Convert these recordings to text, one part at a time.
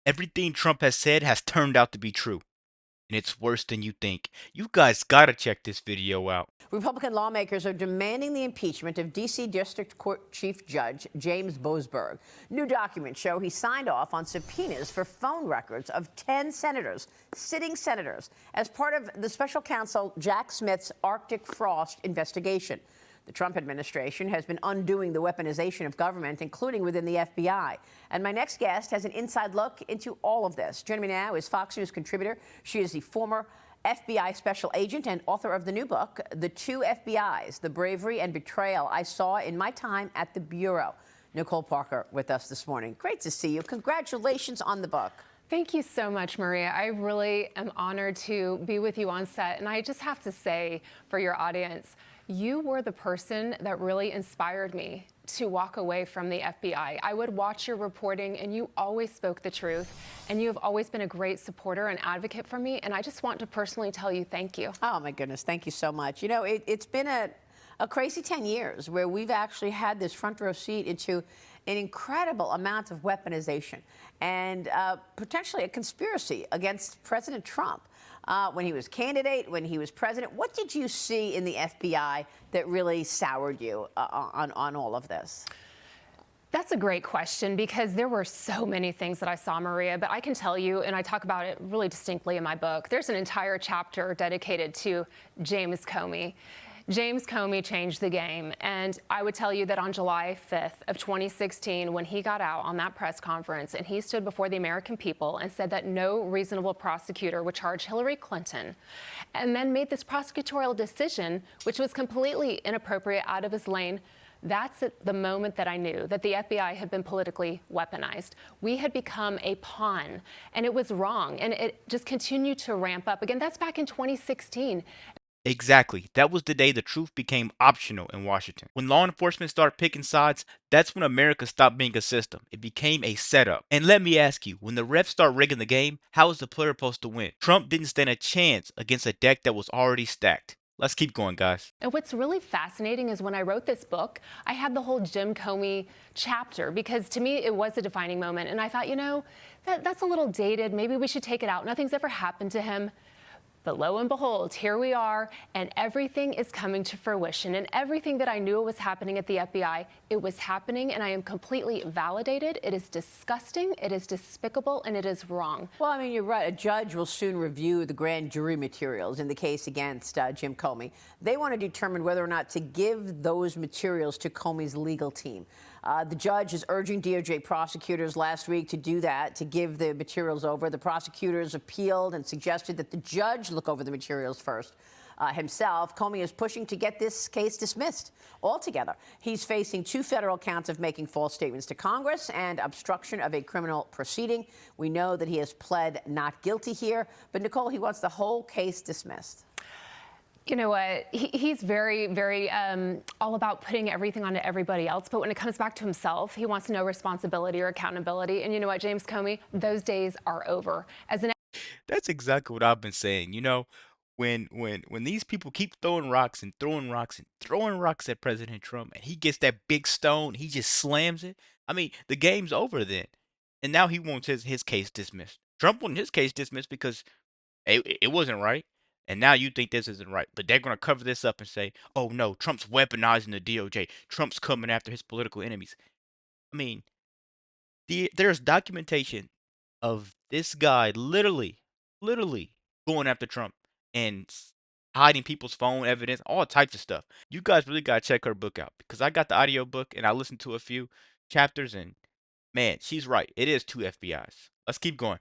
Everything Trump has said has turned out to be true, and it's worse than you think. You guys gotta check this video out. Republican lawmakers are demanding the impeachment of D.C. District Court Chief Judge James Boasberg. New documents show he signed off on subpoenas for phone records of 10 senators, sitting senators, as part of the special counsel Jack Smith's Arctic frost investigation. The Trump administration has been undoing the weaponization of government, including within the FBI. And my next guest has an inside look into all of this. Joining me now is Fox News contributor. She is the former FBI special agent and author of the new book, The Two FBIs, The Bravery and Betrayal I Saw in My Time at the Bureau. Nicole Parker with us this morning. Great to see you. Congratulations on the book. Thank you so much, Maria. I really am honored to be with you on set. And I just have to say, for your audience, you were the person that really inspired me to walk away from the FBI. I would watch your reporting, and you always spoke the truth, and you have always been a great supporter and advocate for me, and I just want to personally tell you thank you. Oh, my goodness. Thank you so much. You know, it's been a crazy 10 years where we've actually had this front row seat into an incredible amount of weaponization and potentially a conspiracy against President Trump. When he was candidate, when he was president, what did you see in the FBI that really soured you on all of this? That's a great question, because there were so many things that I saw, Maria, but I can tell you, and I talk about it really distinctly in my book, there's an entire chapter dedicated to James Comey. James Comey changed the game, and I would tell you that on July 5th of 2016, when he got out on that press conference and he stood before the American people and said that no reasonable prosecutor would charge Hillary Clinton, and then made this prosecutorial decision, which was completely inappropriate, out of his lane, that's the moment that I knew that the FBI had been politically weaponized. We had become a pawn, and it was wrong, and it just continued to ramp up. Again, that's back in 2016. Exactly. That was the day the truth became optional in Washington. When law enforcement started picking sides, that's when America stopped being a system. It became a setup. And let me ask you, when the refs start rigging the game, how is the player supposed to win? Trump didn't stand a chance against a deck that was already stacked. Let's keep going, guys. And what's really fascinating is when I wrote this book, I had the whole Jim Comey chapter, because to me it was a defining moment. And I thought, you know, that's a little dated. Maybe we should take it out. Nothing's ever happened to him. But lo and behold, here we are, and everything is coming to fruition. And everything that I knew was happening at the FBI, it was happening, and I am completely validated. It is disgusting, it is despicable, and it is wrong. Well, I mean, you're right. A judge will soon review the grand jury materials in the case against Jim Comey. They want to determine whether or not to give those materials to Comey's legal team. The judge is urging DOJ prosecutors last week to do that, to give the materials over. The prosecutors appealed and suggested that the judge look over the materials first. Himself, Comey is pushing to get this case dismissed altogether. He's facing 2 federal counts of making false statements to Congress and obstruction of a criminal proceeding. We know that he has pled not guilty here, but Nicole, he wants the whole case dismissed. You know what? He's very, very all about putting everything onto everybody else. But when it comes back to himself, he wants no responsibility or accountability. And you know what, James Comey? Those days are over. That's exactly what I've been saying. You know, when these people keep throwing rocks and throwing rocks and throwing rocks at President Trump, and he gets that big stone, he just slams it. I mean, the game's over then. And now he wants his case dismissed. Trump wanted his case dismissed because it wasn't right. And now you think this isn't right. But they're going to cover this up and say, oh, no, Trump's weaponizing the DOJ. Trump's coming after his political enemies. I mean, there's documentation of this guy literally going after Trump and hiding people's phone evidence, all types of stuff. You guys really got to check her book out, because I got the audio book and I listened to a few chapters, and man, she's right. It is 2 FBIs. Let's keep going.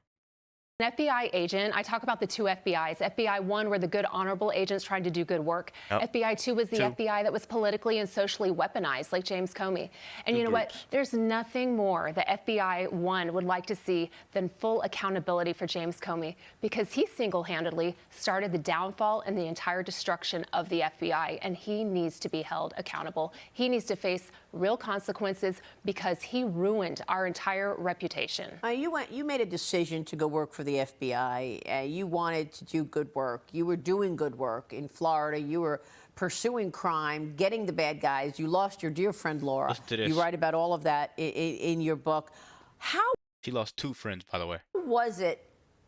An FBI agent, I talk about the 2 FBIs. FBI 1 were the good, honorable agents trying to do good work. Yep. FBI 2 was the 2. FBI that was politically and socially weaponized, like James Comey. And you know what? There's nothing more the FBI 1 would like to see than full accountability for James Comey, because he single-handedly started the downfall and the entire destruction of the FBI, and he needs to be held accountable. He needs to face real consequences, because he ruined our entire reputation. You made a decision to go work for the FBI. You wanted to do good work. You were doing good work in Florida. You were pursuing crime, getting the bad guys. You lost your dear friend Laura. Listen to this. You write about all of that in your book. How? She lost 2 friends, by the way. Was it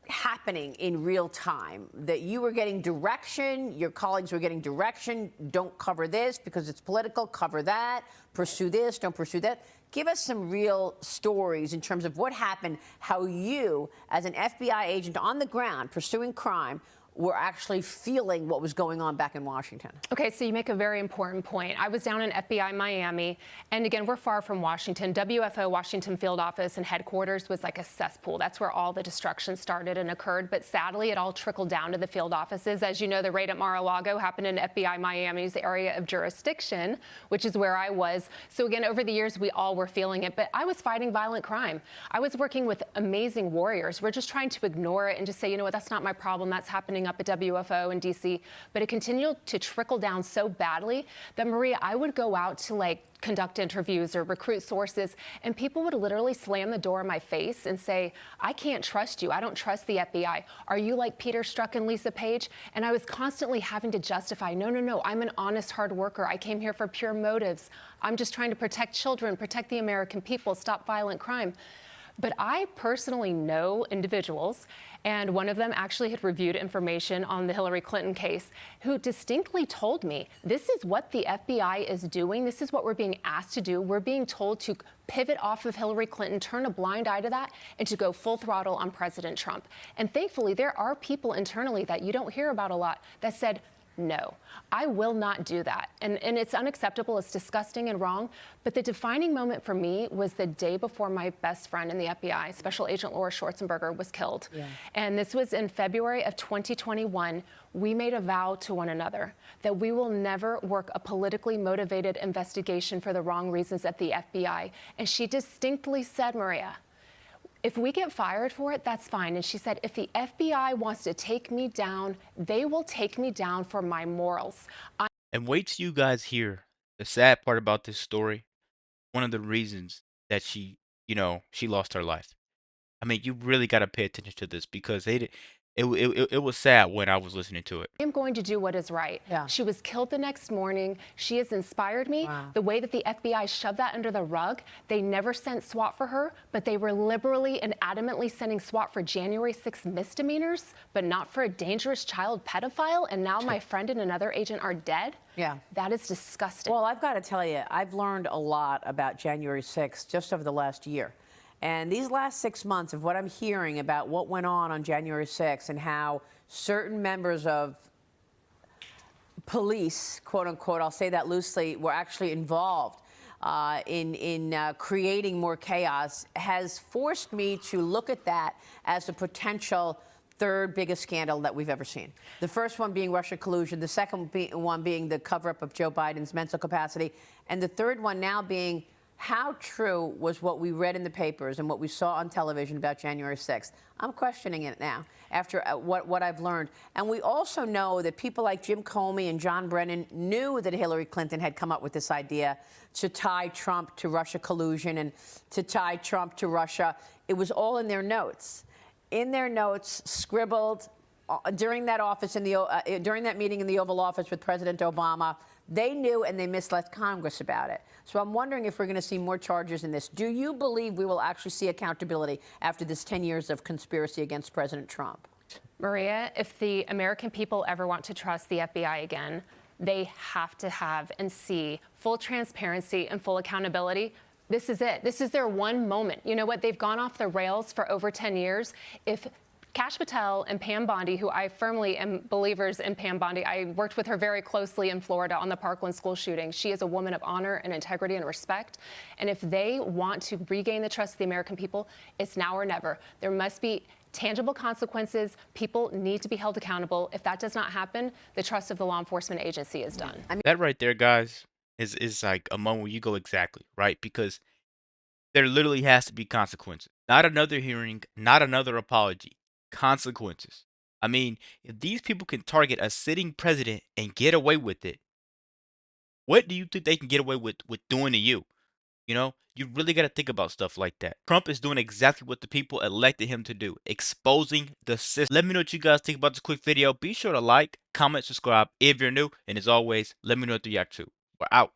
happening in real time that you were getting direction, your colleagues were getting direction, don't cover this because it's political, cover that, pursue this, don't pursue that? Give us some real stories in terms of what happened, how you, as an FBI agent on the ground pursuing crime, were actually feeling what was going on back in Washington. Okay, so you make a very important point. I was down in FBI Miami, and again, we're far from Washington. WFO, Washington Field Office and headquarters, was like a cesspool. That's where all the destruction started and occurred, but sadly, it all trickled down to the field offices. As you know, the raid at Mar-a-Lago happened in FBI Miami's area of jurisdiction, which is where I was. So again, over the years, we all were feeling it, but I was fighting violent crime. I was working with amazing warriors. We're just trying to ignore it and just say, you know what, that's not my problem. That's happening up at WFO in DC, but it continued to trickle down so badly that, Maria, I would go out to like conduct interviews or recruit sources, and people would literally slam the door in my face and say, I can't trust you. I don't trust the FBI. Are you like Peter Strzok and Lisa Page? And I was constantly having to justify, no, I'm an honest, hard worker. I came here for pure motives. I'm just trying to protect children, protect the American people, stop violent crime. But I personally know individuals, and one of them actually had reviewed information on the Hillary Clinton case, who distinctly told me, this is what the FBI is doing. This is what we're being asked to do. We're being told to pivot off of Hillary Clinton, turn a blind eye to that, and to go full throttle on President Trump. And thankfully, there are people internally that you don't hear about a lot that said, no, I will not do that. And it's unacceptable. It's disgusting and wrong. But the defining moment for me was the day before my best friend in the FBI, Special Agent Laura Schwarzenberger, was killed. Yeah. And this was in February of 2021. We made a vow to one another that we will never work a politically motivated investigation for the wrong reasons at the FBI. And she distinctly said, Maria, if we get fired for it, that's fine. And she said, if the FBI wants to take me down, they will take me down for my morals. And wait till you guys hear the sad part about this story. One of the reasons that she lost her life. I mean, you really got to pay attention to this because it was sad when I was listening to it. I'm going to do what is right. Yeah. She was killed the next morning. She has inspired me. Wow. The way that the FBI shoved that under the rug, they never sent SWAT for her, but they were liberally and adamantly sending SWAT for January 6th misdemeanors, but not for a dangerous child pedophile. And now my friend and another agent are dead. Yeah. That is disgusting. Well, I've got to tell you, I've learned a lot about January 6th just over the last year. And these last 6 months of what I'm hearing about what went on January 6th and how certain members of police, quote unquote, I'll say that loosely, were actually involved in creating more chaos has forced me to look at that as a potential third biggest scandal that we've ever seen. The first one being Russia collusion, the second one being the cover-up of Joe Biden's mental capacity, and the third one now being how true was what we read in the papers and what we saw on television about January 6th? I'm questioning it now after what I've learned. And we also know that people like Jim Comey and John Brennan knew that Hillary Clinton had come up with this idea to tie Trump to Russia collusion and to tie Trump to Russia. It was all in their notes. In their notes, scribbled during that during that meeting in the Oval Office with President Obama. They knew and they misled Congress about it. So I'm wondering if we're going to see more charges in this. Do you believe we will actually see accountability after this 10 years of conspiracy against President Trump? Maria, if the American people ever want to trust the FBI again, they have to have and see full transparency and full accountability. This is it. This is their one moment. You know what? They've gone off the rails for over 10 years. If Kash Patel and Pam Bondi, who I firmly am believers in Pam Bondi. I worked with her very closely in Florida on the Parkland school shooting. She is a woman of honor and integrity and respect. And if they want to regain the trust of the American people, it's now or never. There must be tangible consequences. People need to be held accountable. If that does not happen, the trust of the law enforcement agency is done. That right there, guys, is like a moment where you go exactly, right? Because there literally has to be consequences. Not another hearing, not another apology. Consequences. I mean, if these people can target a sitting president and get away with it, what do you think they can get away with doing to you? You know, you really got to think about stuff like that. Trump is doing exactly what the people elected him to do, exposing the system. Let me know what you guys think about this quick video. Be sure to like, comment, subscribe if you're new. And as always, let me know what you react to. We're out.